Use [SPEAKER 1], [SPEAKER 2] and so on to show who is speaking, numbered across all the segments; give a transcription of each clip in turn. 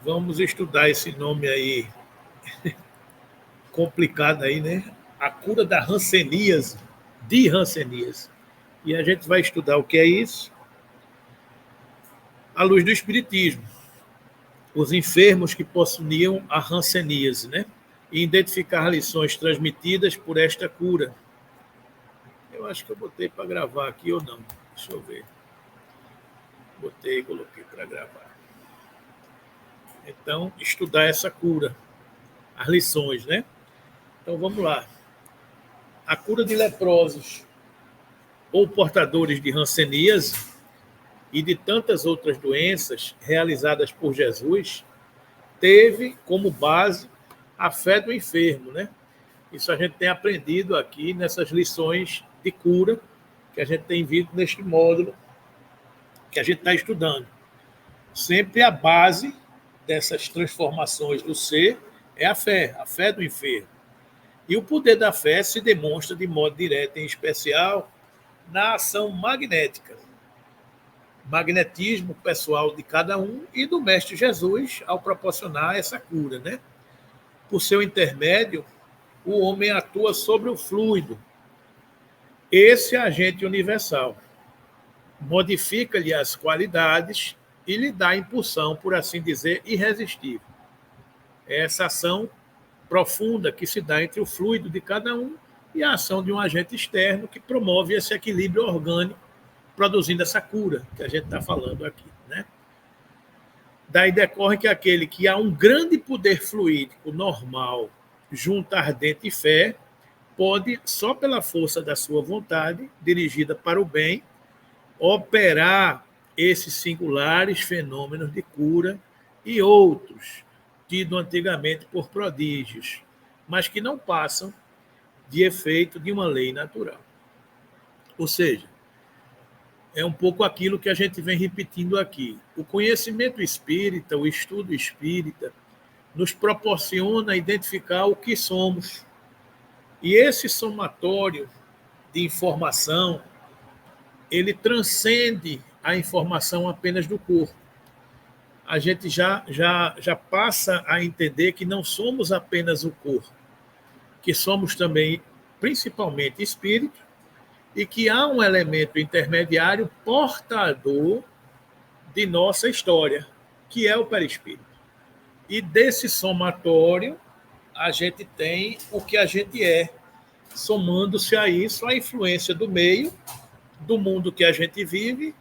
[SPEAKER 1] Vamos estudar esse nome aí complicado aí, né? A cura da hanseníase, de hanseníase. E a gente vai estudar o que é isso à luz do espiritismo. Os enfermos que possuíam a hanseníase, né? E identificar lições transmitidas por esta cura. Eu acho que eu botei para gravar aqui ou não. Deixa eu ver. Botei e coloquei para gravar. Então, estudar essa cura, as lições, né? Então, vamos lá. A cura de leprosos ou portadores de hanseníase e de tantas outras doenças realizadas por Jesus teve como base a fé do enfermo, né? Isso a gente tem aprendido aqui nessas lições de cura que a gente tem visto neste módulo que a gente está estudando. Sempre a base dessas transformações do ser é a fé do enfermo. E o poder da fé se demonstra de modo direto, em especial, na ação magnética, magnetismo pessoal de cada um e do Mestre Jesus ao proporcionar essa cura, né? Por seu intermédio, o homem atua sobre o fluido. Esse agente universal modifica-lhe as qualidades e lhe dá impulsão, por assim dizer, irresistível. É essa ação profunda que se dá entre o fluido de cada um e a ação de um agente externo que promove esse equilíbrio orgânico, produzindo essa cura que a gente está falando aqui, né? Daí decorre que aquele que há um grande poder fluídico normal junto à ardente fé pode, só pela força da sua vontade, dirigida para o bem, operar esses singulares fenômenos de cura e outros, tidos antigamente por prodígios, mas que não passam de efeito de uma lei natural. Ou seja, é um pouco aquilo que a gente vem repetindo aqui. O conhecimento espírita, o estudo espírita, nos proporciona identificar o que somos. E esse somatório de informação, ele transcende a informação apenas do corpo. A gente já passa a entender que não somos apenas o corpo, que somos também, principalmente, espírito, e que há um elemento intermediário portador de nossa história, que é o perispírito. E desse somatório, a gente tem o que a gente é, somando-se a isso a influência do meio, do mundo que a gente vive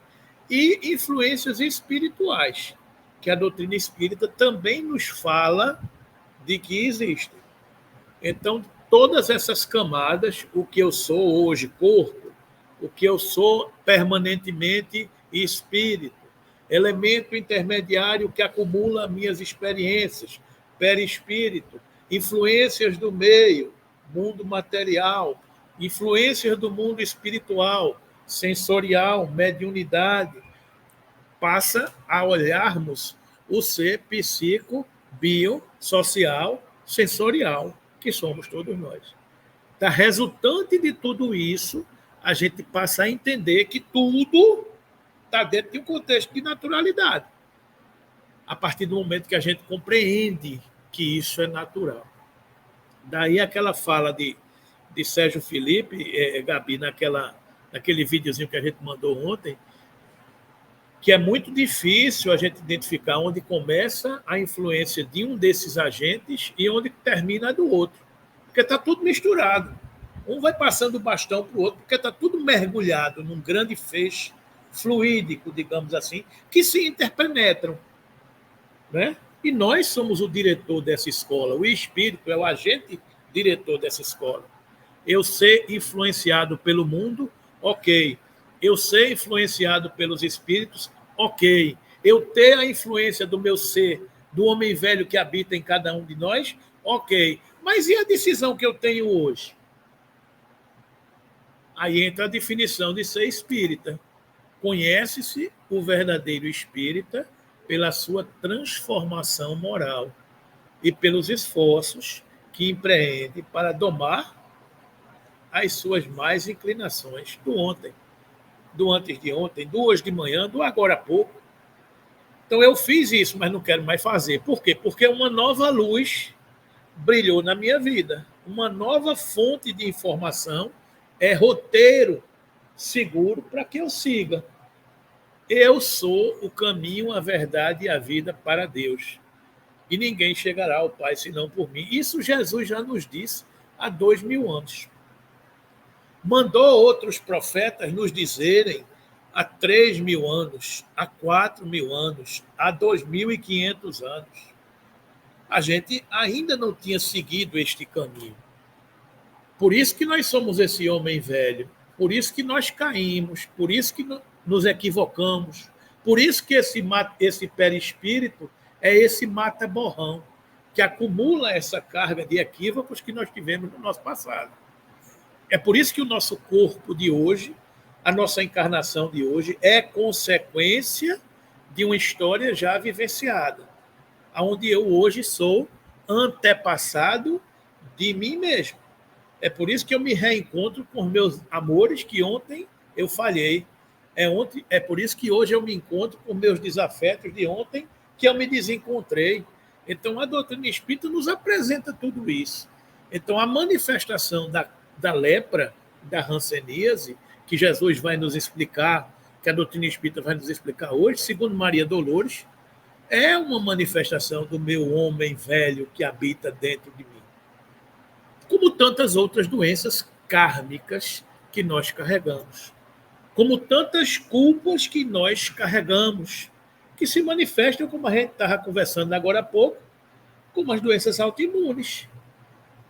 [SPEAKER 1] e influências espirituais, que a doutrina espírita também nos fala de que existem. Então, todas essas camadas, o que eu sou hoje, corpo, o que eu sou permanentemente, espírito, elemento intermediário que acumula minhas experiências, perispírito, influências do meio, mundo material, influências do mundo espiritual, sensorial, mediunidade, passa a olharmos o ser psíquico, bio, social, sensorial, que somos todos nós. Da resultante de tudo isso, a gente passa a entender que tudo está dentro de um contexto de naturalidade. A partir do momento que a gente compreende que isso é natural. Daí aquela fala de Sérgio Felipe, Gabi, naquele videozinho que a gente mandou ontem, que é muito difícil a gente identificar onde começa a influência de um desses agentes e onde termina a do outro. Porque está tudo misturado. Um vai passando o bastão para o outro, porque está tudo mergulhado num grande feixe fluídico, digamos assim, que se interpenetram. Né? E nós somos o diretor dessa escola. O espírito é o agente diretor dessa escola. Eu ser influenciado pelo mundo, ok. Eu ser influenciado pelos espíritos, ok. Eu ter a influência do meu ser, do homem velho que habita em cada um de nós, ok. Mas e a decisão que eu tenho hoje? Aí entra a definição de ser espírita. Conhece-se o verdadeiro espírita pela sua transformação moral e pelos esforços que empreende para domar as suas mais inclinações do ontem, do antes de ontem, do hoje de manhã, do agora há pouco. Então eu fiz isso, mas não quero mais fazer. Por quê? Porque uma nova luz brilhou na minha vida. Uma nova fonte de informação é roteiro seguro para que eu siga. Eu sou o caminho, a verdade e a vida para Deus. E ninguém chegará ao Pai senão por mim. Isso Jesus já nos disse há 2000 anos. Mandou outros profetas nos dizerem há 3000 anos, há 4000 anos, há 2500 anos. A gente ainda não tinha seguido este caminho. Por isso que nós somos esse homem velho, por isso que nós caímos, por isso que nos equivocamos, por isso que esse perispírito é esse mata-borrão, que acumula essa carga de equívocos que nós tivemos no nosso passado. É por isso que o nosso corpo de hoje, a nossa encarnação de hoje, é consequência de uma história já vivenciada, onde eu hoje sou antepassado de mim mesmo. É por isso que eu me reencontro com os meus amores que ontem eu falhei. É por isso que hoje eu me encontro com meus desafetos de ontem que eu me desencontrei. Então, a doutrina espírita nos apresenta tudo isso. Então, a manifestação da lepra, da hanseníase, que Jesus vai nos explicar, que a doutrina espírita vai nos explicar hoje, segundo Maria Dolores, é uma manifestação do meu homem velho que habita dentro de mim. Como tantas outras doenças kármicas que nós carregamos. Como tantas culpas que nós carregamos, que se manifestam, como a gente estava conversando agora há pouco, como as doenças autoimunes.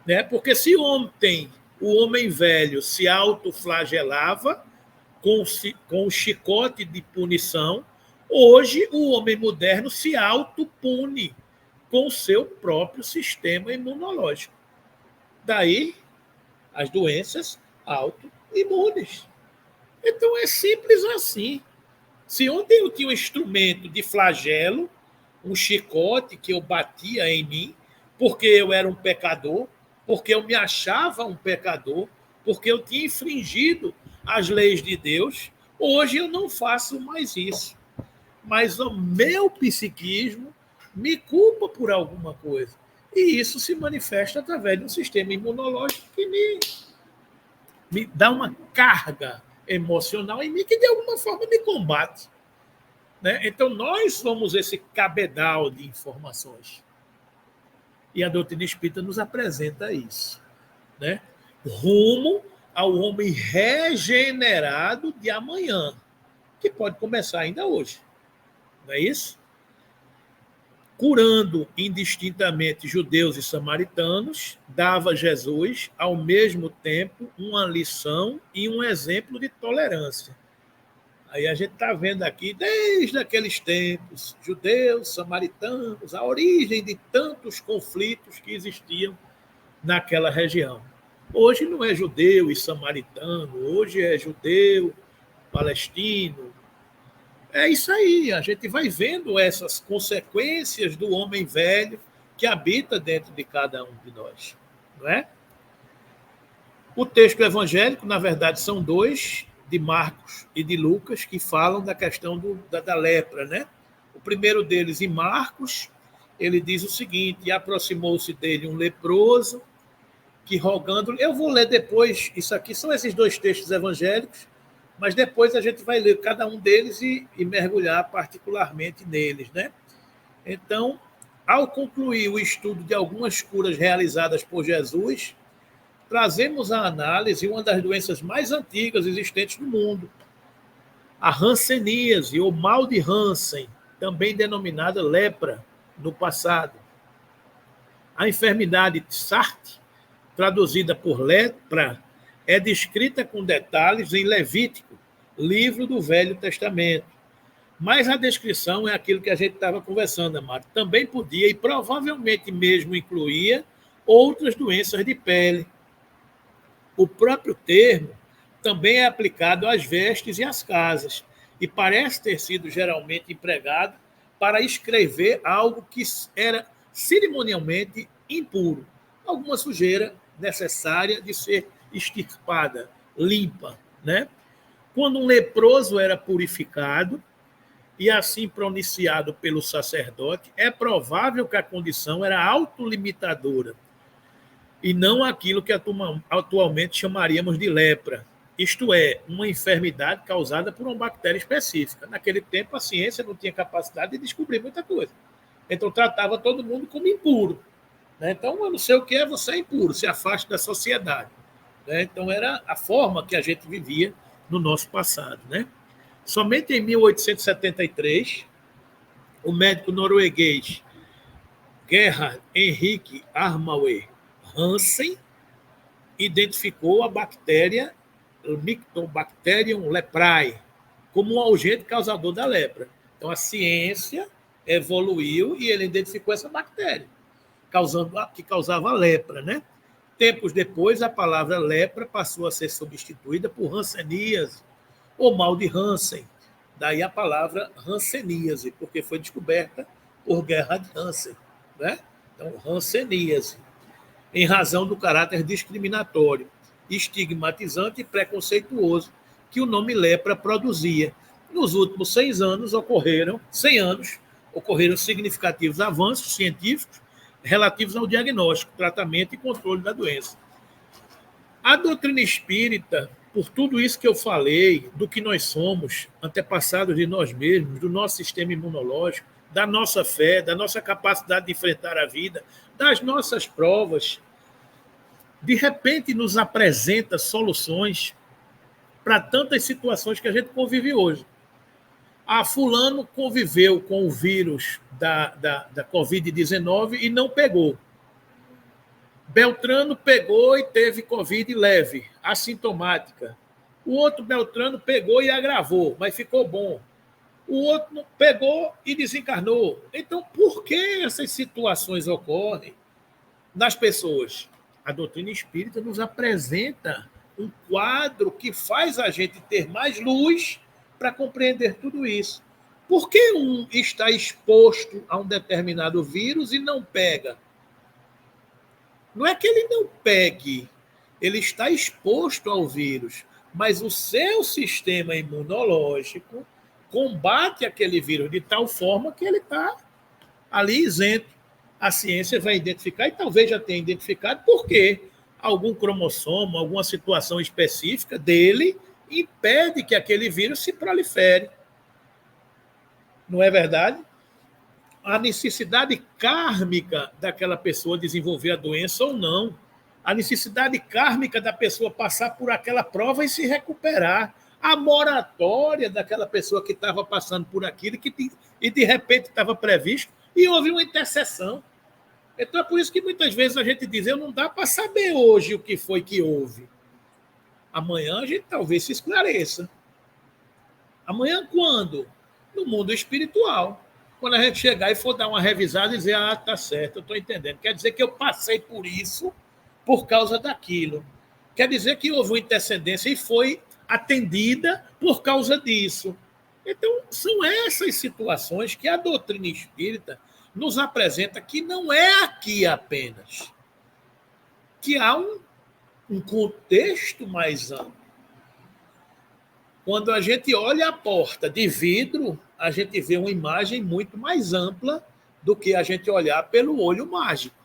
[SPEAKER 1] Né? Porque se ontem o homem velho se autoflagelava com o chicote de punição, hoje o homem moderno se autopune com o seu próprio sistema imunológico. Daí as doenças autoimunes. Então é simples assim. Se ontem eu tinha um instrumento de flagelo, um chicote que eu batia em mim, porque eu era um pecador, porque eu me achava um pecador, porque eu tinha infringido as leis de Deus, hoje eu não faço mais isso. Mas o meu psiquismo me culpa por alguma coisa. E isso se manifesta através de um sistema imunológico que me dá uma carga emocional em mim que, de alguma forma, me combate. Né? Então, nós somos esse cabedal de informações. E a doutrina espírita nos apresenta isso. Né? Rumo ao homem regenerado de amanhã, que pode começar ainda hoje. Não é isso? Curando indistintamente judeus e samaritanos, dava Jesus, ao mesmo tempo, uma lição e um exemplo de tolerância. Aí a gente está vendo aqui, desde aqueles tempos, judeus, samaritanos, a origem de tantos conflitos que existiam naquela região. Hoje não é judeu e samaritano, hoje é judeu, palestino. É isso aí, a gente vai vendo essas consequências do homem velho que habita dentro de cada um de nós, não é? O texto evangélico, na verdade, são dois, de Marcos e de Lucas, que falam da questão da lepra, né? O primeiro deles, em Marcos, ele diz o seguinte: e aproximou-se dele um leproso, que rogando... Eu vou ler depois, isso aqui são esses dois textos evangélicos, mas depois a gente vai ler cada um deles e mergulhar particularmente neles, né? Então, ao concluir o estudo de algumas curas realizadas por Jesus, trazemos à análise uma das doenças mais antigas existentes no mundo, a hanseníase, ou mal de Hansen, também denominada lepra no passado. A enfermidade de Sartre, traduzida por lepra, é descrita com detalhes em Levítico, livro do Velho Testamento. Mas a descrição é aquilo que a gente estava conversando, Amado. Também podia e provavelmente mesmo incluía outras doenças de pele. O próprio termo também é aplicado às vestes e às casas, e parece ter sido geralmente empregado para escrever algo que era cerimonialmente impuro, alguma sujeira necessária de ser extirpada, limpa, né? Quando um leproso era purificado, e assim pronunciado pelo sacerdote, é provável que a condição era autolimitadora e não aquilo que atualmente chamaríamos de lepra, isto é, uma enfermidade causada por uma bactéria específica. Naquele tempo, a ciência não tinha capacidade de descobrir muita coisa. Então, tratava todo mundo como impuro. Né? Então, eu não sei o que é, você é impuro, se afaste da sociedade. Né? Então, era a forma que a gente vivia no nosso passado. Né? Somente em 1873, o médico norueguês Gerhard Henrik Armauer Hansen identificou a bactéria Mycobacterium leprae como um agente causador da lepra. Então, a ciência evoluiu e ele identificou essa bactéria, que causava lepra, né? Tempos depois, a palavra lepra passou a ser substituída por hanseníase, ou mal de Hansen. Daí a palavra hanseníase, porque foi descoberta por Gerhard Hansen. Né? Então, hanseníase, em razão do caráter discriminatório, estigmatizante e preconceituoso que o nome lepra produzia. Nos últimos 100 anos, ocorreram significativos avanços científicos relativos ao diagnóstico, tratamento e controle da doença. A doutrina espírita, por tudo isso que eu falei, do que nós somos, antepassados de nós mesmos, do nosso sistema imunológico, da nossa fé, da nossa capacidade de enfrentar a vida, das nossas provas, de repente nos apresenta soluções para tantas situações que a gente convive hoje. Fulano conviveu com o vírus da Covid-19 e não pegou. Beltrano pegou e teve Covid leve, assintomática. O outro Beltrano pegou e agravou, mas ficou bom. O outro pegou e desencarnou. Então, por que essas situações ocorrem nas pessoas? A doutrina espírita nos apresenta um quadro que faz a gente ter mais luz para compreender tudo isso. Por que um está exposto a um determinado vírus e não pega? Não é que ele não pegue, ele está exposto ao vírus, mas o seu sistema imunológico combate aquele vírus de tal forma que ele está ali isento. A ciência vai identificar, e talvez já tenha identificado, por quê? Algum cromossomo, alguma situação específica dele impede que aquele vírus se prolifere. Não é verdade? A necessidade kármica daquela pessoa desenvolver a doença ou não. A necessidade kármica da pessoa passar por aquela prova e se recuperar. A moratória daquela pessoa que estava passando por aquilo e de repente estava previsto e houve uma intercessão. Então é por isso que muitas vezes a gente diz, não dá para saber hoje o que foi que houve. Amanhã a gente talvez se esclareça. Amanhã quando? No mundo espiritual. Quando a gente chegar e for dar uma revisada e dizer, tá certo, eu estou entendendo. Quer dizer que eu passei por isso por causa daquilo. Quer dizer que houve uma intercedência e foi atendida por causa disso. Então, são essas situações que a doutrina espírita nos apresenta que não é aqui apenas, que há um contexto mais amplo. Quando a gente olha a porta de vidro, a gente vê uma imagem muito mais ampla do que a gente olhar pelo olho mágico.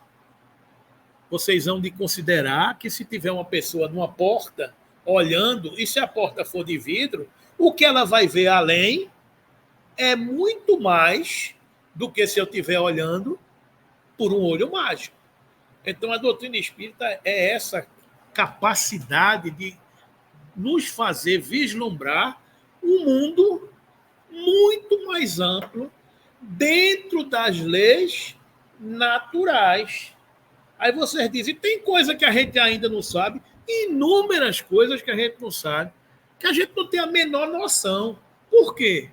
[SPEAKER 1] Vocês vão de considerar que se tiver uma pessoa numa porta olhando, e se a porta for de vidro, o que ela vai ver além é muito mais do que se eu estiver olhando por um olho mágico. Então, a doutrina espírita é essa capacidade de nos fazer vislumbrar um mundo muito mais amplo dentro das leis naturais. Aí vocês dizem, tem coisa que a gente ainda não sabe, inúmeras coisas que a gente não sabe, que a gente não tem a menor noção. Por quê?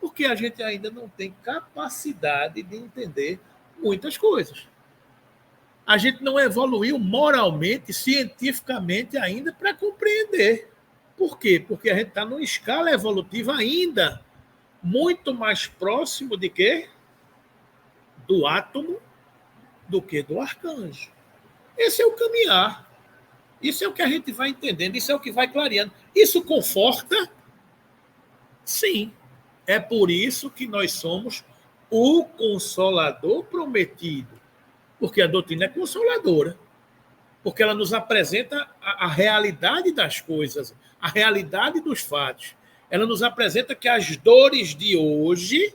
[SPEAKER 1] Porque a gente ainda não tem capacidade de entender muitas coisas. A gente não evoluiu moralmente, cientificamente ainda para compreender. Por quê? Porque a gente está numa escala evolutiva ainda muito mais próximo de quê? Do átomo do que do arcanjo. Esse é o caminhar. Isso é o que a gente vai entendendo, isso é o que vai clareando. Isso conforta? Sim. É por isso que nós somos o Consolador prometido, porque a doutrina é consoladora, porque ela nos apresenta a realidade das coisas, a realidade dos fatos. Ela nos apresenta que as dores de hoje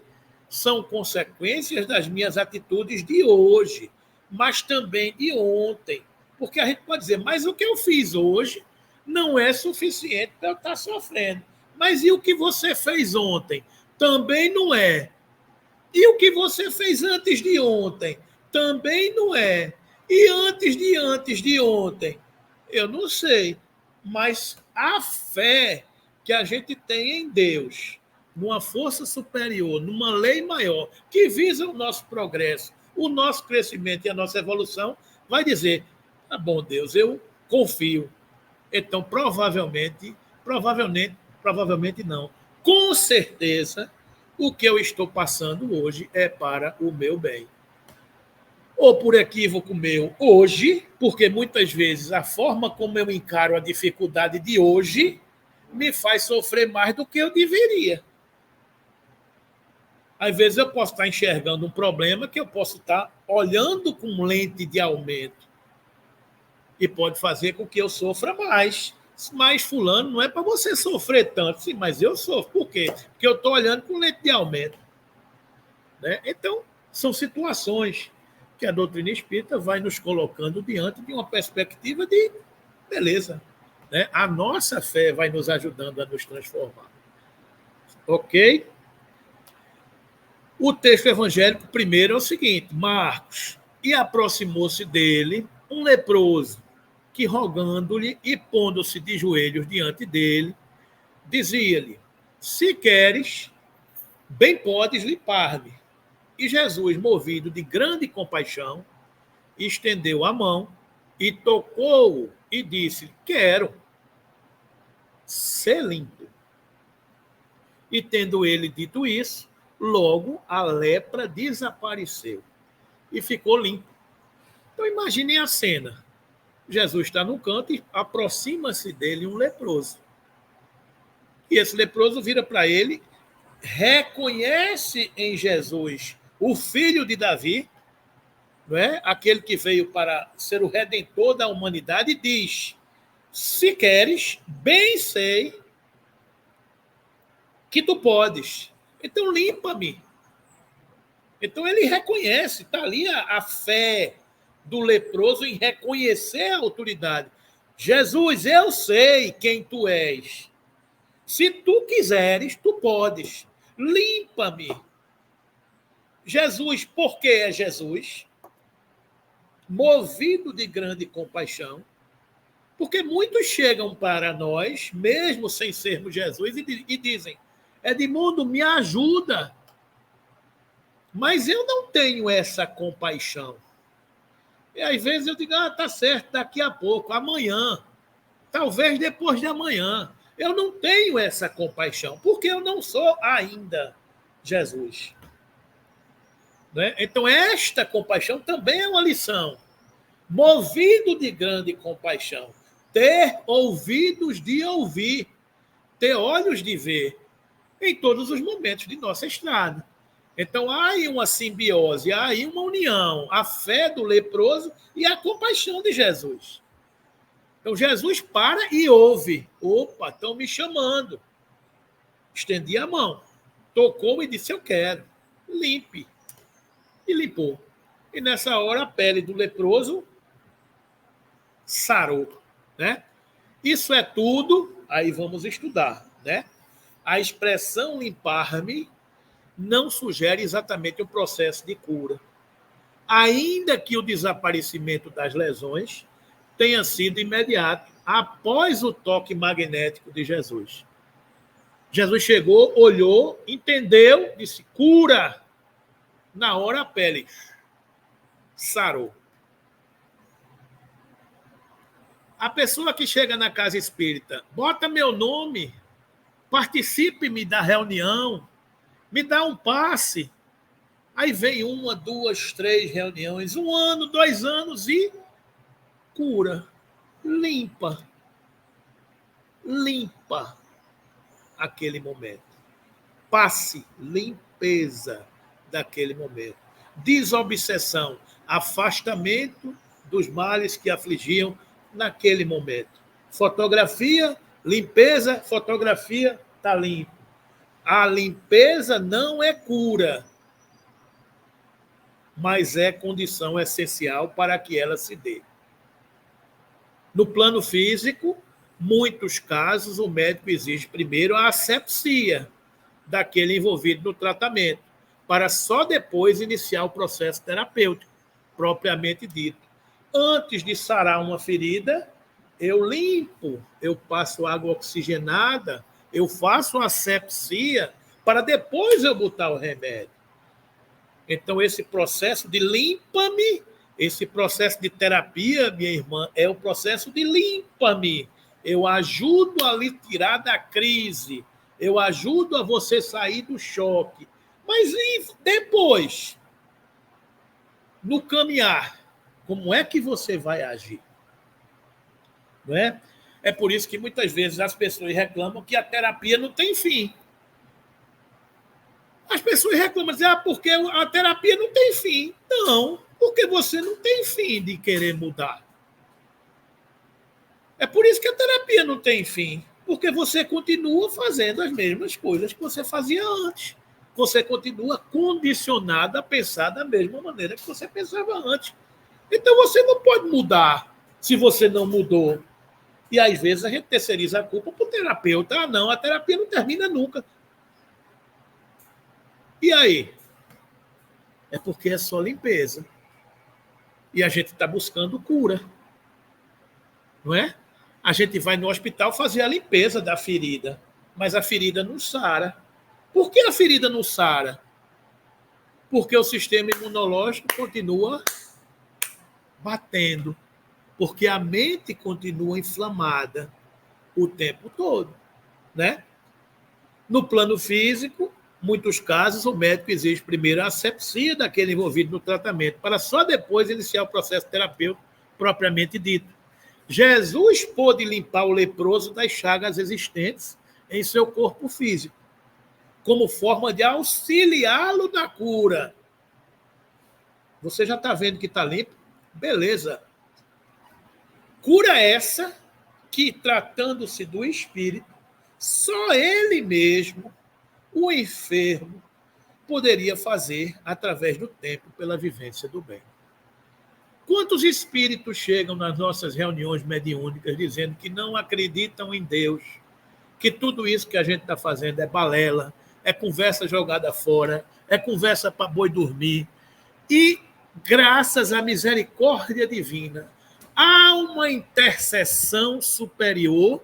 [SPEAKER 1] são consequências das minhas atitudes de hoje, mas também de ontem. Porque a gente pode dizer, mas o que eu fiz hoje não é suficiente para eu estar sofrendo. Mas e o que você fez ontem? Também não é. E o que você fez antes de ontem? Também não é. E antes de ontem? Eu não sei. Mas a fé que a gente tem em Deus, numa força superior, numa lei maior, que visa o nosso progresso, o nosso crescimento e a nossa evolução, vai dizer: tá bom, Deus, eu confio. Então, provavelmente não. Com certeza, o que eu estou passando hoje é para o meu bem. Ou por equívoco meu hoje, porque muitas vezes a forma como eu encaro a dificuldade de hoje me faz sofrer mais do que eu deveria. Às vezes eu posso estar enxergando um problema que eu posso estar olhando com lente de aumento e pode fazer com que eu sofra mais. Mas fulano não é para você sofrer tanto. Sim, mas eu sofro. Por quê? Porque eu estou olhando com lente de aumento. Né? Então, são situações que a doutrina espírita vai nos colocando diante de uma perspectiva de beleza. Né? A nossa fé vai nos ajudando a nos transformar. Ok? O texto evangélico primeiro é o seguinte: Marcos, e aproximou-se dele um leproso, que rogando-lhe e pondo-se de joelhos diante dele, dizia-lhe: se queres, bem podes limpar-me. E Jesus, movido de grande compaixão, estendeu a mão e tocou-o e disse: quero ser limpo. E tendo ele dito isso, logo a lepra desapareceu e ficou limpo. Então imaginem a cena. Jesus está no canto e aproxima-se dele um leproso. E esse leproso vira para ele, reconhece em Jesus o filho de Davi, não é? Aquele que veio para ser o redentor da humanidade, e diz: se queres, bem sei que tu podes. Então limpa-me. Então ele reconhece, está ali a fé do leproso em reconhecer a autoridade. Jesus, eu sei quem tu és. Se tu quiseres, tu podes. Limpa-me. Jesus, por que é Jesus? Movido de grande compaixão, porque muitos chegam para nós, mesmo sem sermos Jesus, e dizem: Edmundo, me ajuda. Mas eu não tenho essa compaixão. E às vezes eu digo: tá certo, daqui a pouco, amanhã, talvez depois de amanhã. Eu não tenho essa compaixão, porque eu não sou ainda Jesus. Né? Então, esta compaixão também é uma lição. Movido de grande compaixão, ter ouvidos de ouvir, ter olhos de ver, em todos os momentos de nossa estrada. Então, há aí uma simbiose, há aí uma união, a fé do leproso e a compaixão de Jesus. Então, Jesus para e ouve. Opa, estão me chamando. Estendi a mão, tocou e disse: eu quero. Limpe. E limpou. E nessa hora, a pele do leproso sarou. Né? Isso é tudo, aí vamos estudar. Né? A expressão limpar-me não sugere exatamente o processo de cura. Ainda que o desaparecimento das lesões tenha sido imediato, após o toque magnético de Jesus. Jesus chegou, olhou, entendeu, disse: cura. Na hora a pele sarou. A pessoa que chega na casa espírita, bota meu nome, participe-me da reunião, me dá um passe. Aí vem uma, duas, três reuniões, 1 ano, 2 anos e cura, limpa aquele momento. passe, limpeza daquele momento. Desobsessão, afastamento dos males que afligiam naquele momento. Fotografia, limpeza, fotografia, está limpo. A limpeza não é cura, mas é condição essencial para que ela se dê. No plano físico, muitos casos, o médico exige primeiro a asepsia daquele envolvido no tratamento, para só depois iniciar o processo terapêutico, propriamente dito. Antes de sarar uma ferida, eu limpo, eu passo água oxigenada, eu faço a asepsia, para depois eu botar o remédio. Então, esse processo de limpa-me, esse processo de terapia, minha irmã, é o processo de limpa-me. Eu ajudo a lhe tirar da crise, eu ajudo a você sair do choque. Mas depois, no caminhar, como é que você vai agir? Não é? É por isso que muitas vezes as pessoas reclamam que a terapia não tem fim. As pessoas reclamam, dizem, porque a terapia não tem fim. Não, porque você não tem fim de querer mudar. É por isso que a terapia não tem fim, porque você continua fazendo as mesmas coisas que você fazia antes. Você continua condicionado a pensar da mesma maneira que você pensava antes. Então você não pode mudar se você não mudou. E às vezes a gente terceiriza a culpa para o terapeuta. Ah, não, a terapia não termina nunca. E aí? É porque é só limpeza. E a gente está buscando cura. Não é? A gente vai no hospital fazer a limpeza da ferida, mas a ferida não sara. Por que a ferida não sara? Porque o sistema imunológico continua batendo, porque a mente continua inflamada o tempo todo, né? No plano físico, muitos casos, o médico exige primeiro a asepsia daquele envolvido no tratamento, para só depois iniciar o processo terapêutico propriamente dito. Jesus pôde limpar o leproso das chagas existentes em seu corpo físico, como forma de auxiliá-lo na cura. Você já está vendo que está limpo? Beleza. Cura essa que, tratando-se do espírito, só ele mesmo, o enfermo, poderia fazer através do tempo pela vivência do bem. Quantos espíritos chegam nas nossas reuniões mediúnicas dizendo que não acreditam em Deus, que tudo isso que a gente está fazendo é balela, é conversa jogada fora, é conversa para boi dormir. E, graças à misericórdia divina, há uma intercessão superior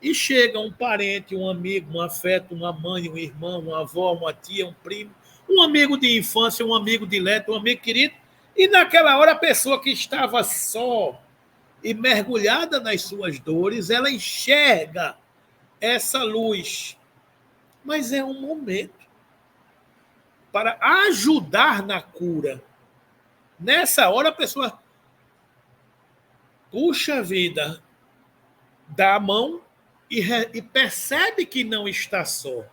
[SPEAKER 1] e chega um parente, um amigo, um afeto, uma mãe, um irmão, uma avó, uma tia, um primo, um amigo de infância, um amigo dileto, um amigo querido, e naquela hora a pessoa que estava só e mergulhada nas suas dores, ela enxerga essa luz. Mas é um momento para ajudar na cura. Nessa hora a pessoa, puxa vida, dá a mão e percebe que não está só.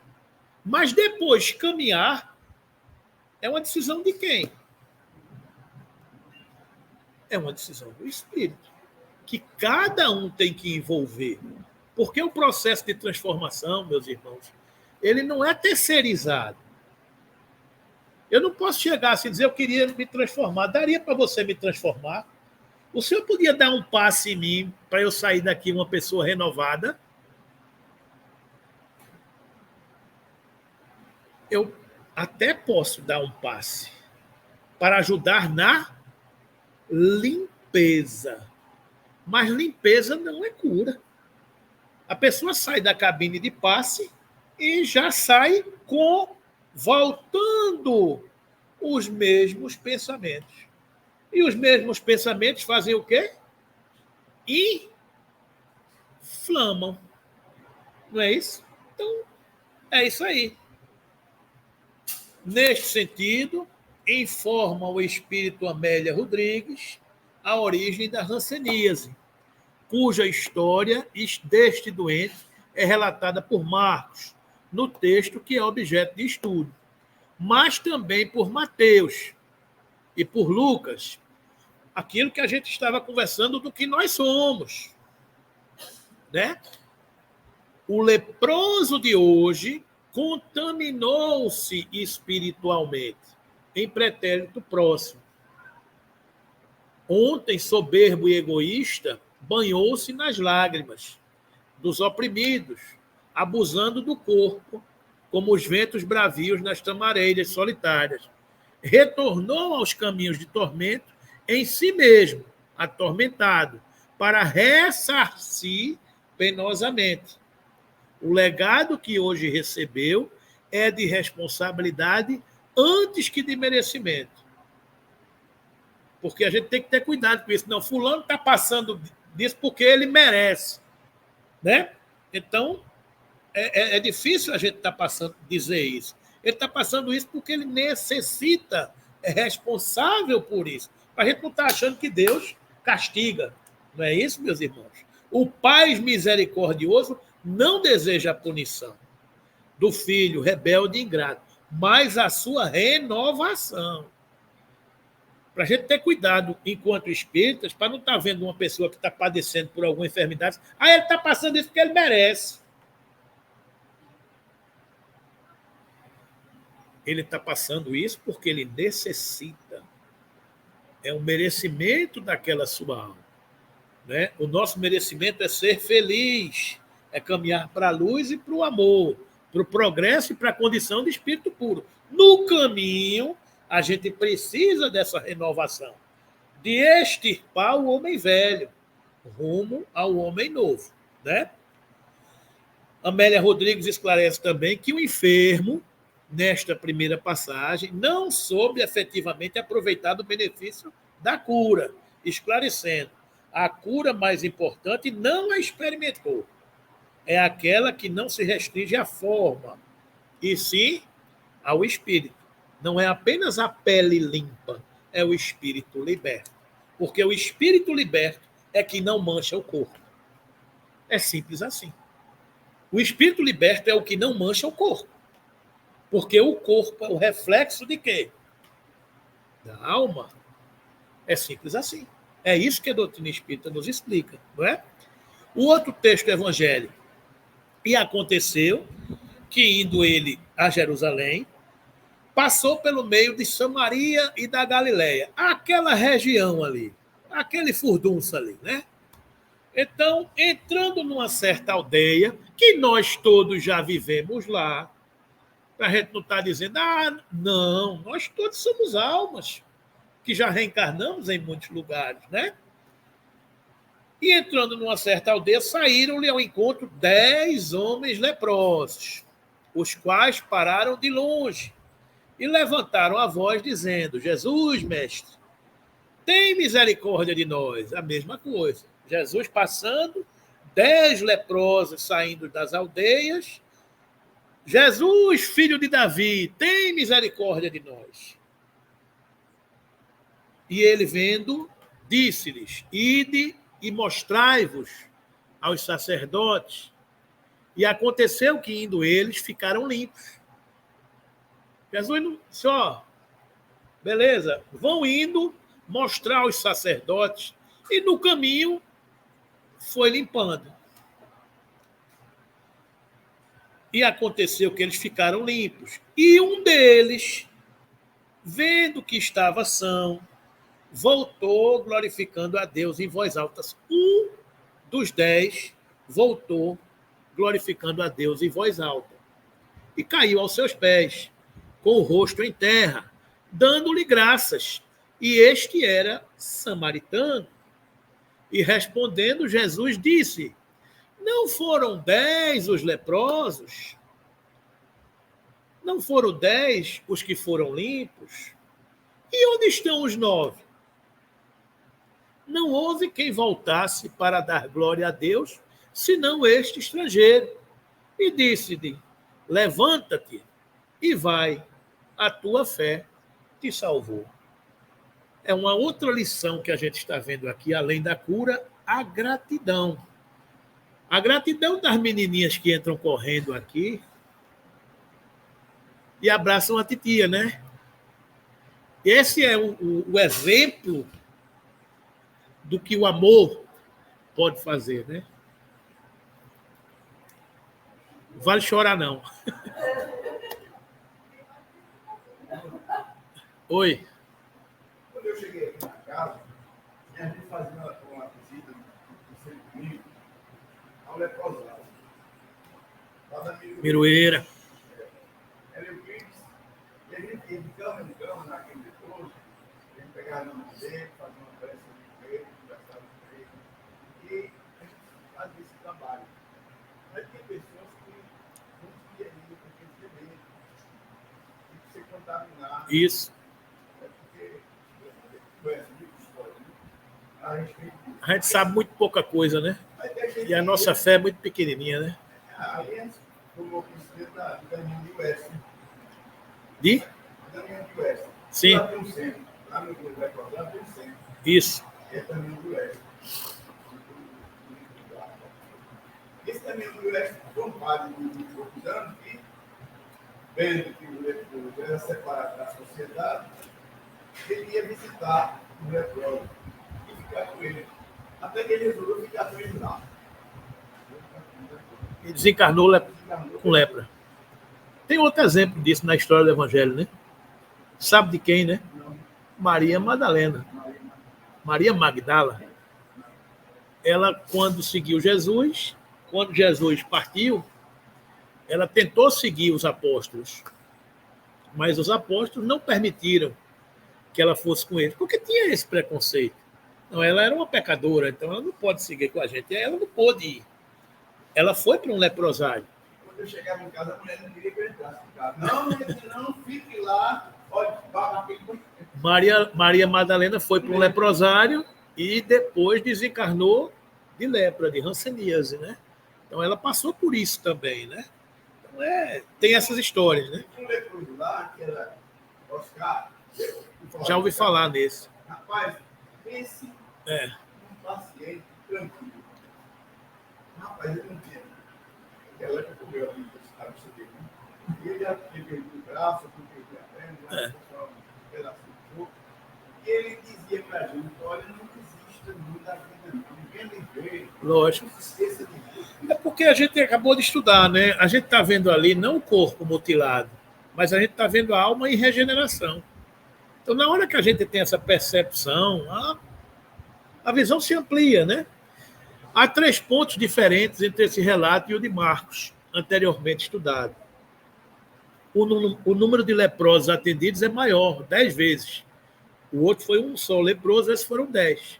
[SPEAKER 1] Mas depois caminhar é uma decisão de quem? É uma decisão do espírito, que cada um tem que envolver. Porque o processo de transformação, meus irmãos, ele não é terceirizado. Eu não posso chegar assim e dizer, eu queria me transformar. Daria para você me transformar? O senhor podia dar um passe em mim para eu sair daqui uma pessoa renovada? Eu até posso dar um passe para ajudar na limpeza. Mas limpeza não é cura. A pessoa sai da cabine de passe e já sai voltando os mesmos pensamentos. E os mesmos pensamentos fazem o quê? Inflamam. Não é isso? Então, é isso aí. Neste sentido, informa o espírito Amélia Rodrigues a origem da hanseníase, cuja história deste doente é relatada por Marcos, no texto que é objeto de estudo, mas também por Mateus e por Lucas, aquilo que a gente estava conversando do que nós somos, né? O leproso de hoje contaminou-se espiritualmente em pretérito próximo. Ontem, soberbo e egoísta, banhou-se nas lágrimas dos oprimidos, abusando do corpo, como os ventos bravios nas tamareiras solitárias. Retornou aos caminhos de tormento em si mesmo, atormentado, para ressarcir penosamente. O legado que hoje recebeu é de responsabilidade antes que de merecimento. Porque a gente tem que ter cuidado com isso. Não, fulano está passando disso porque ele merece. Né? Então, é difícil a gente dizer isso. Ele está passando isso porque ele necessita, é responsável por isso. A gente não está achando que Deus castiga. Não é isso, meus irmãos? O Pai misericordioso não deseja a punição do filho rebelde e ingrato, mas a sua renovação. Para a gente ter cuidado, enquanto espíritas, para não estar vendo uma pessoa que está padecendo por alguma enfermidade, ele está passando isso porque ele merece. Ele está passando isso porque ele necessita. É um merecimento daquela sua alma. Né? O nosso merecimento é ser feliz, é caminhar para a luz e para o amor, para o progresso e para a condição de espírito puro. No caminho, a gente precisa dessa renovação, de extirpar o homem velho, rumo ao homem novo. Né? Amélia Rodrigues esclarece também que o enfermo, nesta primeira passagem, não soube efetivamente aproveitar do benefício da cura, esclarecendo: a cura mais importante não a experimentou. É aquela que não se restringe à forma, e sim ao espírito. Não é apenas a pele limpa, é o espírito liberto. Porque o espírito liberto é que não mancha o corpo. É simples assim. O espírito liberto é o que não mancha o corpo. Porque o corpo é o reflexo de quê? Da alma. É simples assim. É isso que a doutrina espírita nos explica, não é? O outro texto evangélico. E aconteceu que, indo ele a Jerusalém, passou pelo meio de Samaria e da Galileia, aquela região ali, aquele furdunço ali, né? Então, entrando numa certa aldeia, que nós todos já vivemos lá, para a gente não estar dizendo, não, nós todos somos almas, que já reencarnamos em muitos lugares, né? E entrando numa certa aldeia, saíram-lhe ao encontro 10 homens leprosos, os quais pararam de longe e levantaram a voz, dizendo: Jesus, mestre, tem misericórdia de nós. A mesma coisa. Jesus passando, 10 leprosos saindo das aldeias. Jesus, filho de Davi, tem misericórdia de nós. E ele, vendo, disse-lhes: ide e mostrai-vos aos sacerdotes. E aconteceu que, indo eles, ficaram limpos. Jesus não só, beleza, vão indo mostrar aos sacerdotes, e no caminho foi limpando. E aconteceu que eles ficaram limpos. E um deles, vendo que estava são, voltou glorificando a Deus em voz alta. Um dos 10 voltou glorificando a Deus em voz alta. E caiu aos seus pés, com o rosto em terra, dando-lhe graças. E este era samaritano. E respondendo, Jesus disse: não foram 10 os leprosos? Não foram 10 os que foram limpos? E onde estão os 9? Não houve quem voltasse para dar glória a Deus, senão este estrangeiro. E disse-lhe: levanta-te e vai, a tua fé te salvou. É uma outra lição que a gente está vendo aqui, além da cura, a gratidão. A gratidão das menininhas que entram correndo aqui, e abraçam a titia, né? Esse é o exemplo do que o amor pode fazer, né? Não vale chorar, não. Oi.
[SPEAKER 2] Quando eu cheguei aqui na casa, a gente fazia uma visita no centro comigo, ao leprosado.
[SPEAKER 1] Miroeira.
[SPEAKER 2] Era o Cris, e a gente ia de cama naquele leproso, a gente pegava na mão dele, fazia uma prece com ele, conversava com ele, e a gente fazia esse trabalho. Mas tinha pessoas que não queriam ir, porque tinha medo de se contaminar.
[SPEAKER 1] Isso. A gente sabe muito pouca coisa, né? E a nossa fé é muito pequenininha, né?
[SPEAKER 2] Aí a gente tomou conhecimento da Daniel de Oeste.
[SPEAKER 1] De?
[SPEAKER 2] Daniel de Oeste.
[SPEAKER 1] Sim.
[SPEAKER 2] Lá tem um centro. Lá no Recordar tem um centro.
[SPEAKER 1] Isso.
[SPEAKER 2] É Daniel de Oeste. Esse Daniel de Oeste foi um padre de poucos anos que, vendo que o leproso era separado da sociedade, ele ia visitar o leproso e ficar com ele. Até que ele resolveu ficar com ele lá.
[SPEAKER 1] E desencarnou com lepra. Tem outro exemplo disso na história do Evangelho, né? Sabe de quem, né? Maria Madalena. Maria Magdala. Ela, quando seguiu Jesus, quando Jesus partiu, ela tentou seguir os apóstolos. Mas os apóstolos não permitiram que ela fosse com eles, porque tinha esse preconceito. Não, ela era uma pecadora, então ela não pode seguir com a gente. Ela não pôde ir. Ela foi para um leprosário.
[SPEAKER 2] Quando eu chegava em casa, a mulher não queria que eu entrasse em casa. Não, fique lá. Olha,
[SPEAKER 1] Maria Madalena foi para um leprosário e depois desencarnou de lepra, de hanseníase, né? Então ela passou por isso também, né? Então tem essas histórias, né?
[SPEAKER 2] Um leproso lá, que era Oscar.
[SPEAKER 1] Já ouvi falar nesse.
[SPEAKER 2] Rapaz, pense um paciente tranquilo. Rapaz, ele não tinha. Aquela que comeu ali, sabe? E ele já teve o braço, porque a perna, um pedacinho de corpo. E ele dizia pra gente: olha, não desista muito da vida, não. Ninguém vê.
[SPEAKER 1] Lógico.
[SPEAKER 2] Não se esqueça de Deus.
[SPEAKER 1] É porque a gente acabou de estudar, né? A gente está vendo ali não o corpo mutilado, mas a gente está vendo a alma em regeneração. Então, na hora que a gente tem essa percepção, a visão se amplia, né? Há 3 pontos diferentes entre esse relato e o de Marcos, anteriormente estudado. O número de leprosos atendidos é maior, 10 vezes. O outro foi um só leproso, esses foram 10.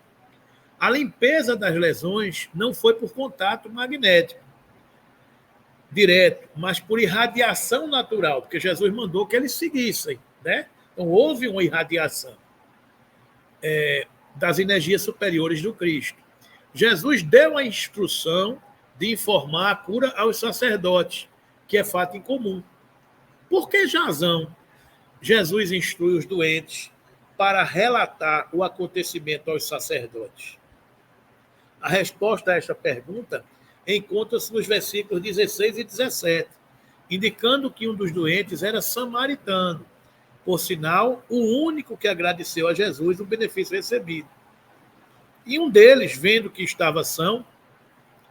[SPEAKER 1] A limpeza das lesões não foi por contato magnético direto, mas por irradiação natural, porque Jesus mandou que eles seguissem, né? Então, houve uma irradiação das energias superiores do Cristo. Jesus deu a instrução de informar a cura aos sacerdotes, que é fato incomum. Por que razão Jesus instrui os doentes para relatar o acontecimento aos sacerdotes? A resposta a esta pergunta encontra-se nos versículos 16 e 17, indicando que um dos doentes era samaritano, por sinal, o único que agradeceu a Jesus o benefício recebido. E um deles, vendo que estava são,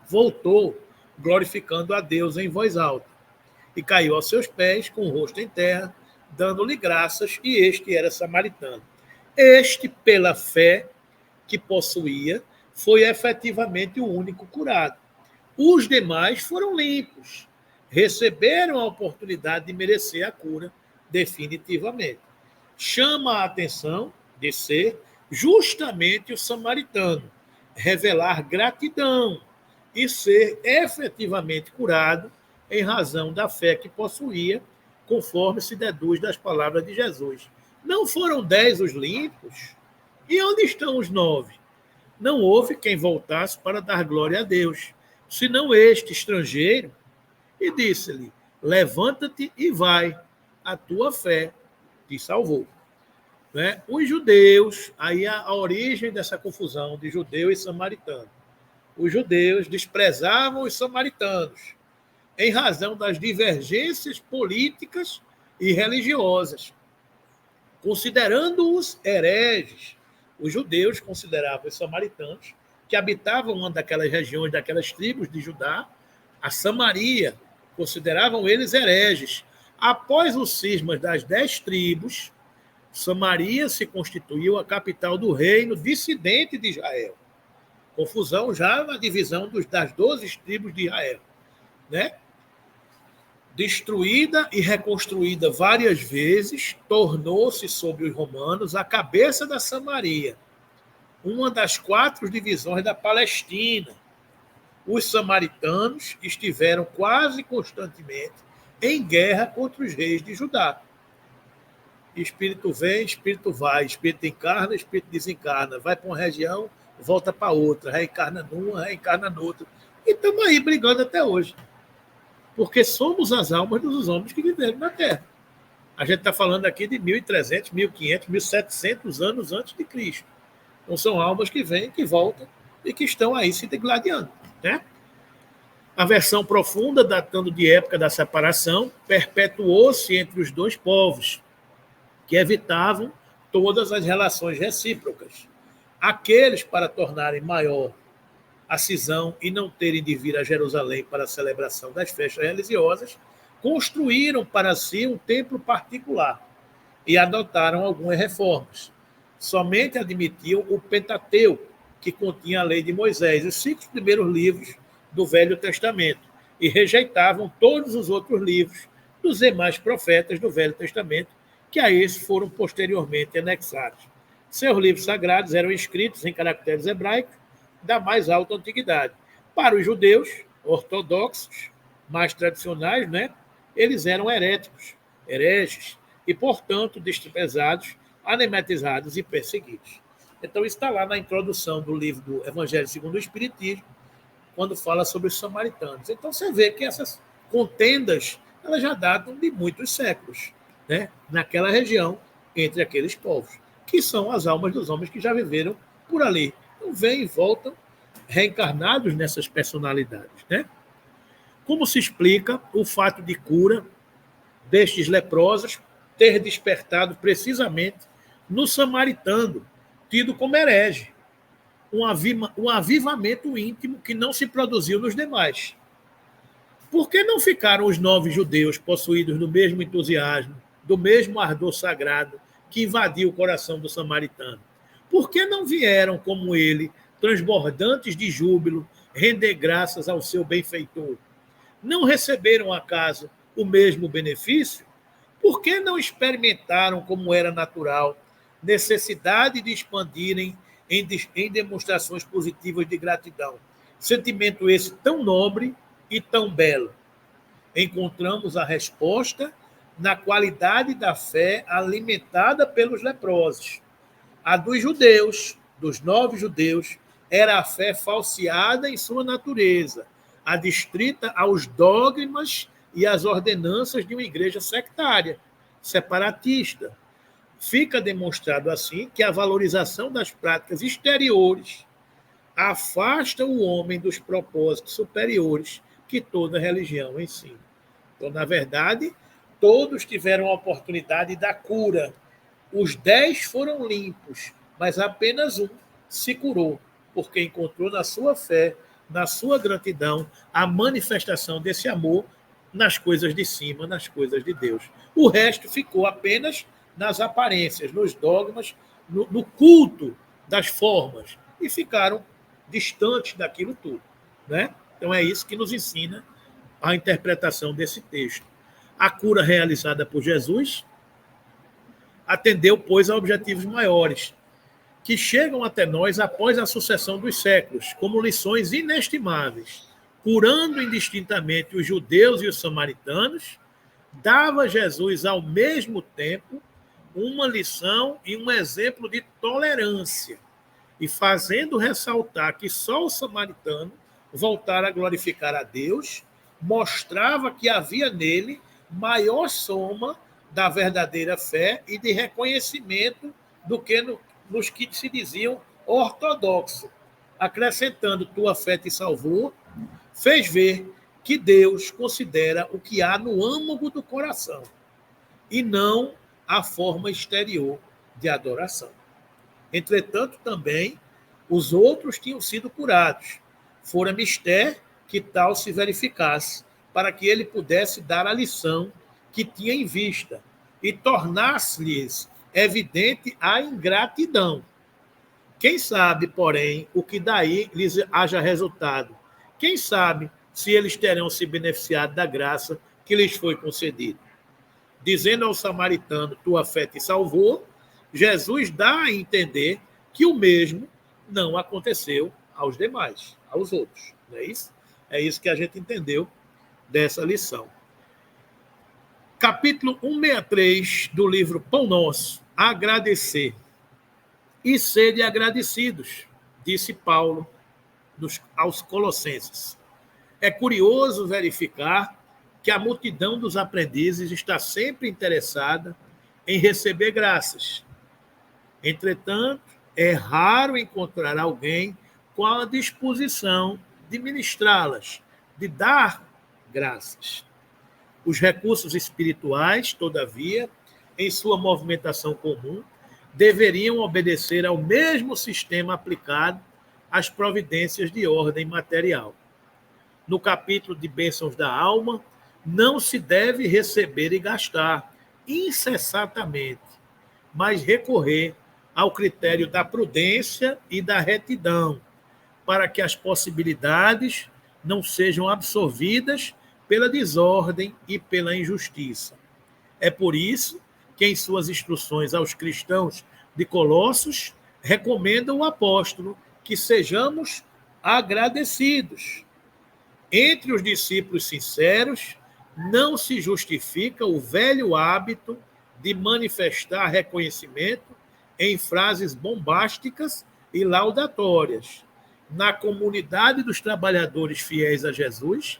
[SPEAKER 1] voltou, glorificando a Deus em voz alta, e caiu aos seus pés, com o rosto em terra, dando-lhe graças, e este era samaritano. Este, pela fé que possuía, foi efetivamente o único curado. Os demais foram limpos, receberam a oportunidade de merecer a cura definitivamente. Chama a atenção de ser justamente o samaritano, revelar gratidão e ser efetivamente curado em razão da fé que possuía, conforme se deduz das palavras de Jesus. Não foram 10 os limpos? E onde estão os 9? Não houve quem voltasse para dar glória a Deus, senão este estrangeiro, e disse-lhe: levanta-te e vai, a tua fé te salvou. Né? Os judeus, aí a origem dessa confusão de judeu e samaritano. Os judeus desprezavam os samaritanos em razão das divergências políticas e religiosas, considerando-os hereges. Os judeus consideravam os samaritanos, que habitavam uma daquelas regiões, daquelas tribos de Judá, a Samaria, consideravam eles hereges. Após o cisma das 10 tribos, Samaria se constituiu a capital do reino dissidente de Israel. Confusão já na divisão das 12 tribos de Israel, né? Destruída e reconstruída várias vezes, tornou-se sobre os romanos a cabeça da Samaria, uma das 4 divisões da Palestina. Os samaritanos estiveram quase constantemente em guerra contra os reis de Judá. Espírito vem, espírito vai, espírito encarna, espírito desencarna, vai para uma região, volta para outra, reencarna numa, reencarna noutra. E estamos aí brigando até hoje. Porque somos as almas dos homens que viveram na Terra. A gente está falando aqui de 1.300, 1.500, 1.700 anos antes de Cristo. Então são almas que vêm, que voltam e que estão aí se degladiando, né? A versão profunda, datando de época da separação, perpetuou-se entre os dois povos, que evitavam todas as relações recíprocas. Aqueles, para tornarem maior a cisão e não terem de vir a Jerusalém para a celebração das festas religiosas, construíram para si um templo particular e adotaram algumas reformas. Somente admitiam o Pentateuco, que continha a lei de Moisés, os 5 primeiros livros do Velho Testamento, e rejeitavam todos os outros livros dos demais profetas do Velho Testamento, que a esses foram posteriormente anexados. Seus livros sagrados eram escritos em caracteres hebraicos da mais alta antiguidade. Para os judeus ortodoxos, mais tradicionais, né, eles eram heréticos, hereges, e, portanto, desprezados, anemetizados e perseguidos. Então, isso está lá na introdução do livro do Evangelho segundo o Espiritismo, quando fala sobre os samaritanos. Então, você vê que essas contendas elas já datam de muitos séculos, né, naquela região, entre aqueles povos, que são as almas dos homens que já viveram por ali. Então, vêm e voltam reencarnados nessas personalidades, né? Como se explica o fato de cura destes leprosos ter despertado precisamente no samaritano, tido como herege, um avivamento íntimo que não se produziu nos demais? Por que não ficaram os 9 judeus possuídos do mesmo entusiasmo, do mesmo ardor sagrado que invadiu o coração do samaritano? Por que não vieram, como ele, transbordantes de júbilo, render graças ao seu benfeitor? Não receberam, acaso, o mesmo benefício? Por que não experimentaram, como era natural, necessidade de expandirem em demonstrações positivas de gratidão? Sentimento esse tão nobre e tão belo. Encontramos a resposta na qualidade da fé alimentada pelos leprosos. A dos judeus, dos 9 judeus, era a fé falseada em sua natureza, adstrita aos dogmas e às ordenanças de uma igreja sectária, separatista. Fica demonstrado assim que a valorização das práticas exteriores afasta o homem dos propósitos superiores que toda religião ensina. Então, na verdade, todos tiveram a oportunidade da cura. Os 10 foram limpos, mas apenas um se curou, porque encontrou na sua fé, na sua gratidão, a manifestação desse amor nas coisas de cima, nas coisas de Deus. O resto ficou apenas nas aparências, nos dogmas, no culto das formas, e ficaram distantes daquilo tudo, né? Então é isso que nos ensina a interpretação desse texto. A cura realizada por Jesus atendeu, pois, a objetivos maiores, que chegam até nós após a sucessão dos séculos, como lições inestimáveis. Curando indistintamente os judeus e os samaritanos, dava Jesus, ao mesmo tempo, uma lição e um exemplo de tolerância, e fazendo ressaltar que só o samaritano voltara a glorificar a Deus, mostrava que havia nele maior soma da verdadeira fé e de reconhecimento do que nos que se diziam ortodoxos, acrescentando: tua fé te salvou, fez ver que Deus considera o que há no âmago do coração. e não a forma exterior de adoração. Entretanto, também os outros tinham sido curados. Fora mister que tal se verificasse, para que ele pudesse dar a lição que tinha em vista e tornasse-lhes evidente a ingratidão. Quem sabe, porém, o que daí lhes haja resultado? Quem sabe se eles terão se beneficiado da graça que lhes foi concedida? Dizendo ao samaritano, tua fé te salvou, Jesus dá a entender que o mesmo não aconteceu aos demais, aos outros. Não é isso? É isso que a gente entendeu dessa lição. Capítulo 163 do livro Pão Nosso, agradecer. E sede agradecidos, disse Paulo aos Colossenses. É curioso verificar que a multidão dos aprendizes está sempre interessada em receber graças. Entretanto, é raro encontrar alguém com a disposição de ministrá-las, de dar graças. Os recursos espirituais, todavia, em sua movimentação comum, deveriam obedecer ao mesmo sistema aplicado às providências de ordem material. No capítulo de Bênçãos da Alma, não se deve receber e gastar incessantemente, mas recorrer ao critério da prudência e da retidão, para que as possibilidades não sejam absorvidas pela desordem e pela injustiça. É por isso que, em suas instruções aos cristãos de Colossos, recomenda o apóstolo que sejamos agradecidos. Entre os discípulos sinceros, não se justifica o velho hábito de manifestar reconhecimento em frases bombásticas e laudatórias. Na comunidade dos trabalhadores fiéis a Jesus,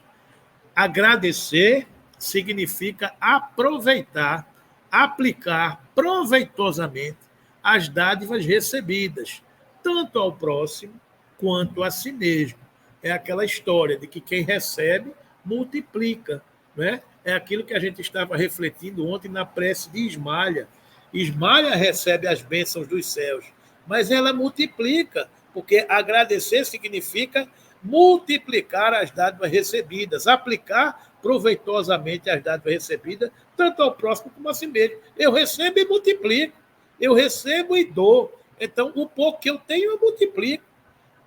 [SPEAKER 1] agradecer significa aproveitar, aplicar proveitosamente as dádivas recebidas, tanto ao próximo quanto a si mesmo. É aquela história de que quem recebe, multiplica. Né? É aquilo que a gente estava refletindo ontem na prece de Ismalha. Ismalha recebe as bênçãos dos céus, mas ela multiplica, porque agradecer significa multiplicar as dádivas recebidas, aplicar proveitosamente as dádivas recebidas, tanto ao próximo como a si mesmo. Eu recebo e multiplico, eu recebo e dou. Então, o pouco que eu tenho, eu multiplico.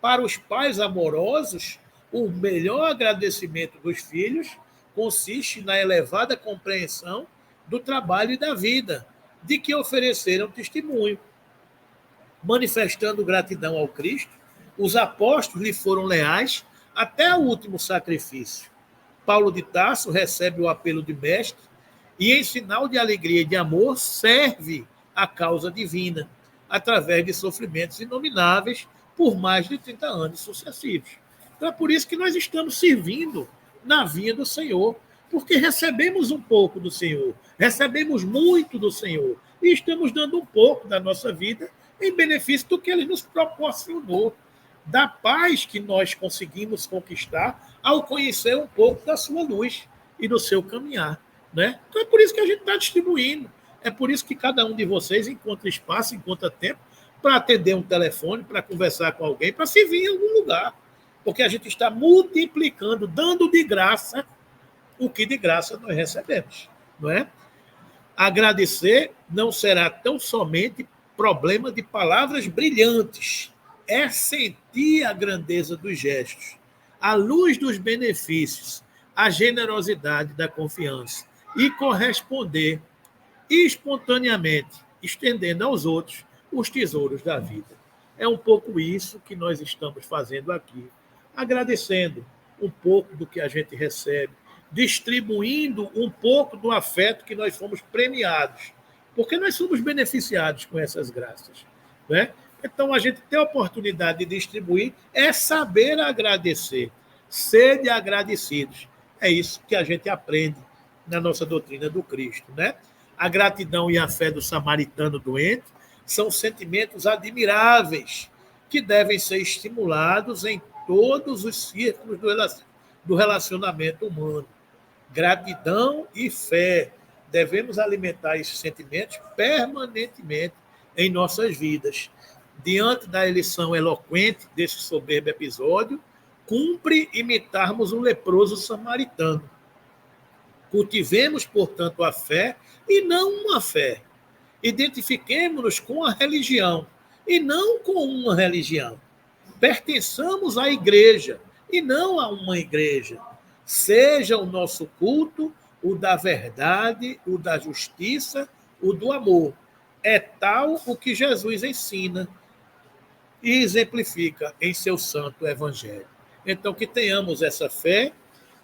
[SPEAKER 1] Para os pais amorosos, o melhor agradecimento dos filhos consiste na elevada compreensão do trabalho e da vida, de que ofereceram testemunho. Manifestando gratidão ao Cristo, os apóstolos lhe foram leais até o último sacrifício. Paulo de Tarso recebe o apelo de mestre e, em sinal de alegria e de amor, serve a causa divina, através de sofrimentos inomináveis por mais de 30 anos sucessivos. Então é por isso que nós estamos servindo na vinha do Senhor, porque recebemos um pouco do Senhor, recebemos muito do Senhor e estamos dando um pouco da nossa vida em benefício do que Ele nos proporcionou, da paz que nós conseguimos conquistar ao conhecer um pouco da sua luz e do seu caminhar. Né? Então é por isso que a gente está distribuindo, é por isso que cada um de vocês encontra espaço, encontra tempo para atender um telefone, para conversar com alguém, para se vir em algum lugar. Porque a gente está multiplicando, dando de graça o que de graça nós recebemos. Não é? Agradecer não será tão somente problema de palavras brilhantes. É sentir a grandeza dos gestos, a luz dos benefícios, a generosidade da confiança e corresponder espontaneamente, estendendo aos outros os tesouros da vida. É um pouco isso que nós estamos fazendo aqui, agradecendo um pouco do que a gente recebe, distribuindo um pouco do afeto que nós fomos premiados, porque nós somos beneficiados com essas graças. Né? Então, a gente ter a oportunidade de distribuir é saber agradecer, ser de agradecidos. É isso que a gente aprende na nossa doutrina do Cristo. Né? A gratidão e a fé do samaritano doente são sentimentos admiráveis que devem ser estimulados em todos os círculos do relacionamento humano. Gratidão e fé devemos alimentar esses sentimentos permanentemente em nossas vidas. Diante da eleição eloquente desse soberbo episódio, cumpre imitarmos o leproso samaritano. Cultivemos, portanto, a fé e não uma fé. Identifiquemo-nos com a religião e não com uma religião. Pertençamos à igreja e não a uma igreja. Seja o nosso culto o da verdade, o da justiça, o do amor. É tal o que Jesus ensina e exemplifica em seu santo evangelho. Então, que tenhamos essa fé,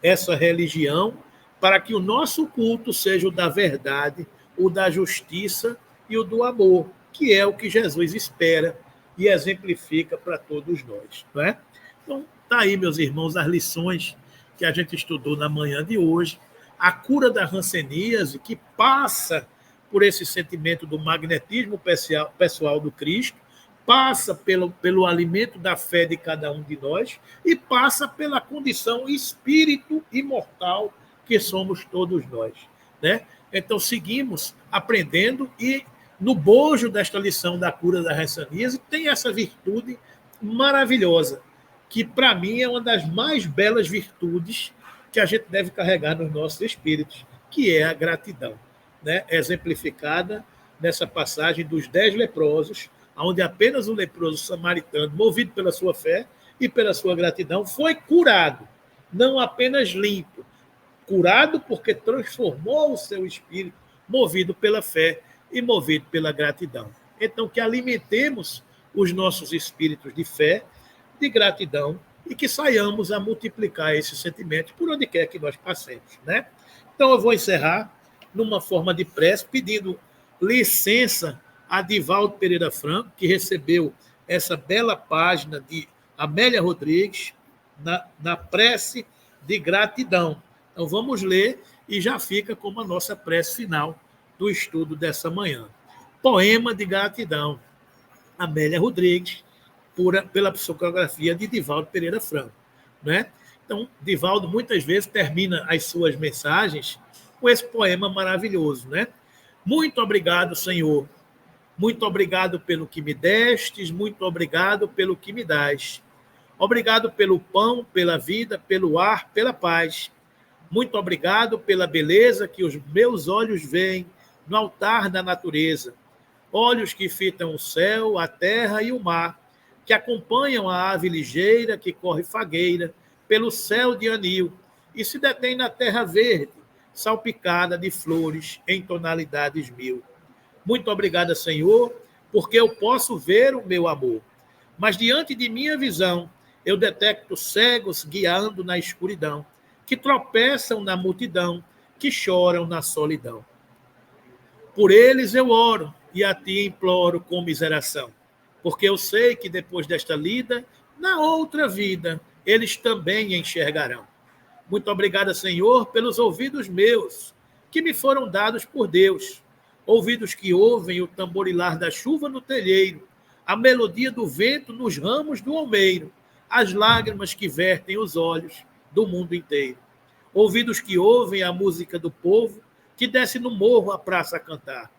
[SPEAKER 1] essa religião, para que o nosso culto seja o da verdade, o da justiça e o do amor, que é o que Jesus espera e exemplifica para todos nós. Não é? Então, está aí, meus irmãos, as lições que a gente estudou na manhã de hoje. A cura da hanseníase, que passa por esse sentimento do magnetismo pessoal do Cristo, passa pelo alimento da fé de cada um de nós e passa pela condição espírito imortal que somos todos nós. Né? Então, seguimos aprendendo e, no bojo desta lição da cura da hanseníase, tem essa virtude maravilhosa, que, para mim, é uma das mais belas virtudes que a gente deve carregar nos nossos espíritos, que é a gratidão, né? Exemplificada nessa passagem dos 10 leprosos, onde apenas o leproso samaritano, movido pela sua fé e pela sua gratidão, foi curado, não apenas limpo, curado porque transformou o seu espírito, movido pela fé e movido pela gratidão. Então, que alimentemos os nossos espíritos de fé, de gratidão, e que saiamos a multiplicar esses sentimentos por onde quer que nós passemos. Né? Então, eu vou encerrar numa forma de prece, pedindo licença a Divaldo Pereira Franco, que recebeu essa bela página de Amélia Rodrigues, na prece de gratidão. Então, vamos ler e já fica como a nossa prece final do estudo dessa manhã. Poema de gratidão, Amélia Rodrigues, pela psicografia de Divaldo Pereira Franco. Né? Então, Divaldo muitas vezes termina as suas mensagens com esse poema maravilhoso. Né? Muito obrigado, Senhor. Muito obrigado pelo que me destes, muito obrigado pelo que me dás. Obrigado pelo pão, pela vida, pelo ar, pela paz. Muito obrigado pela beleza que os meus olhos veem no altar da natureza. Olhos que fitam o céu, a terra e o mar, que acompanham a ave ligeira que corre fagueira pelo céu de anil e se detém na terra verde, salpicada de flores em tonalidades mil. Muito obrigada, Senhor, porque eu posso ver o meu amor. Mas diante de minha visão, eu detecto cegos guiando na escuridão, que tropeçam na multidão, que choram na solidão. Por eles eu oro e a ti imploro com miseração, porque eu sei que depois desta lida, na outra vida, eles também enxergarão. Muito obrigada, Senhor, pelos ouvidos meus, que me foram dados por Deus, ouvidos que ouvem o tamborilar da chuva no telheiro, a melodia do vento nos ramos do almeiro, as lágrimas que vertem os olhos do mundo inteiro. Ouvidos que ouvem a música do povo, que desce no morro à praça a cantar,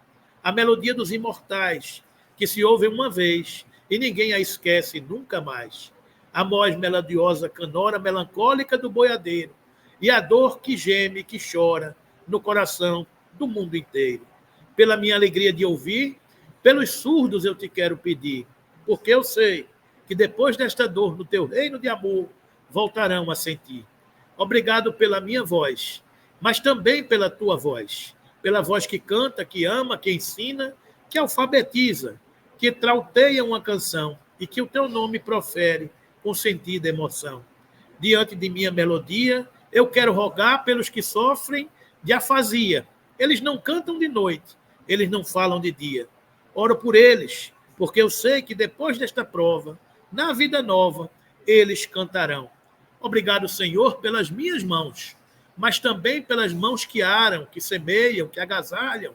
[SPEAKER 1] a melodia dos imortais, que se ouve uma vez e ninguém a esquece nunca mais. A voz melodiosa canora melancólica do boiadeiro e a dor que geme e que chora no coração do mundo inteiro. Pela minha alegria de ouvir, pelos surdos eu te quero pedir, porque eu sei que depois desta dor no teu reino de amor voltarão a sentir. Obrigado pela minha voz, mas também pela tua voz, pela voz que canta, que ama, que ensina, que alfabetiza, que trauteia uma canção e que o teu nome profere com sentido e emoção. Diante de minha melodia, eu quero rogar pelos que sofrem de afasia. Eles não cantam de noite, eles não falam de dia. Oro por eles, porque eu sei que depois desta prova, na vida nova, eles cantarão. Obrigado, Senhor, pelas minhas mãos, mas também pelas mãos que aram, que semeiam, que agasalham,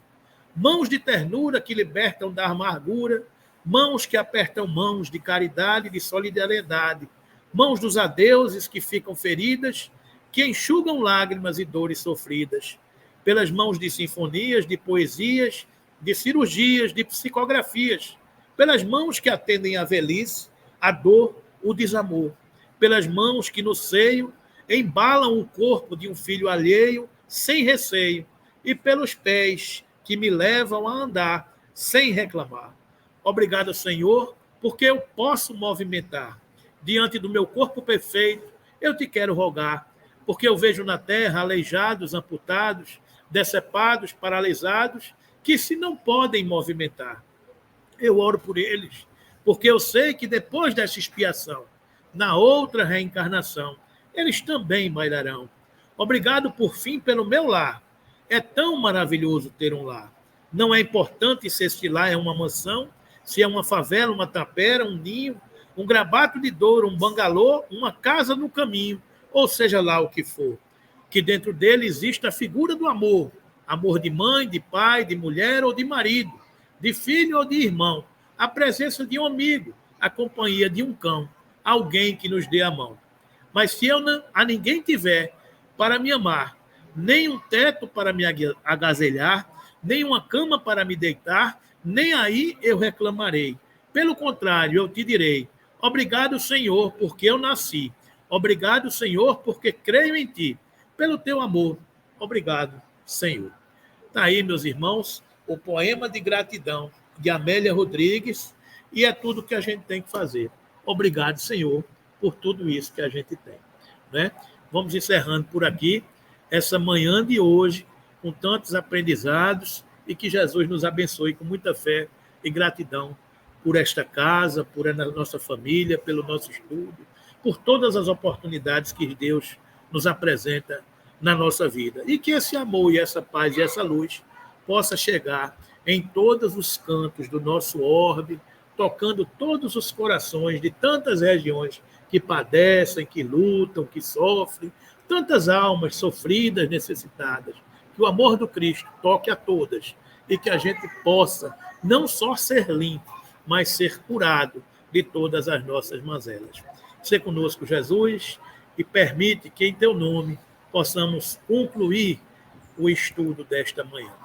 [SPEAKER 1] mãos de ternura que libertam da amargura, mãos que apertam mãos de caridade e de solidariedade, mãos dos adeuses que ficam feridas, que enxugam lágrimas e dores sofridas. pelas mãos de sinfonias, de poesias, de cirurgias, de psicografias, pelas mãos que atendem a velhice, a dor, o desamor, pelas mãos que no seio embalam o corpo de um filho alheio sem receio, e pelos pés que me levam a andar sem reclamar. Obrigado, Senhor, porque eu posso movimentar. Diante do meu corpo perfeito, eu te quero rogar, porque eu vejo na terra aleijados, amputados, decepados, paralisados, que se não podem movimentar. Eu oro por eles, porque eu sei que depois dessa expiação, na outra reencarnação, eles também bailarão. Obrigado, por fim, pelo meu lar. É tão maravilhoso ter um lar. Não é importante se este lar é uma mansão, se é uma favela, uma tapera, um ninho, um grabato de douro, um bangalô, uma casa no caminho, ou seja lá o que for. Que dentro dele exista a figura do amor. Amor de mãe, de pai, de mulher ou de marido, de filho ou de irmão. A presença de um amigo, a companhia de um cão, alguém que nos dê a mão. Mas se eu a ninguém tiver para me amar, nem um teto para me agasalhar, nem uma cama para me deitar, nem aí eu reclamarei. Pelo contrário, eu te direi: obrigado, Senhor, porque eu nasci. Obrigado, Senhor, porque creio em ti. Pelo teu amor, obrigado, Senhor. Está aí, meus irmãos, o poema de gratidão de Amélia Rodrigues, e é tudo que a gente tem que fazer. Obrigado, Senhor, por tudo isso que a gente tem. Né? Vamos encerrando por aqui essa manhã de hoje, com tantos aprendizados, e que Jesus nos abençoe com muita fé e gratidão por esta casa, por a nossa família, pelo nosso estudo, por todas as oportunidades que Deus nos apresenta na nossa vida. E que esse amor e essa paz e essa luz possa chegar em todos os cantos do nosso orbe, tocando todos os corações de tantas regiões que padecem, que lutam, que sofrem, tantas almas sofridas, necessitadas. Que o amor do Cristo toque a todas e que a gente possa não só ser limpo, mas ser curado de todas as nossas mazelas. Sê conosco, Jesus, e permite que em teu nome possamos concluir o estudo desta manhã.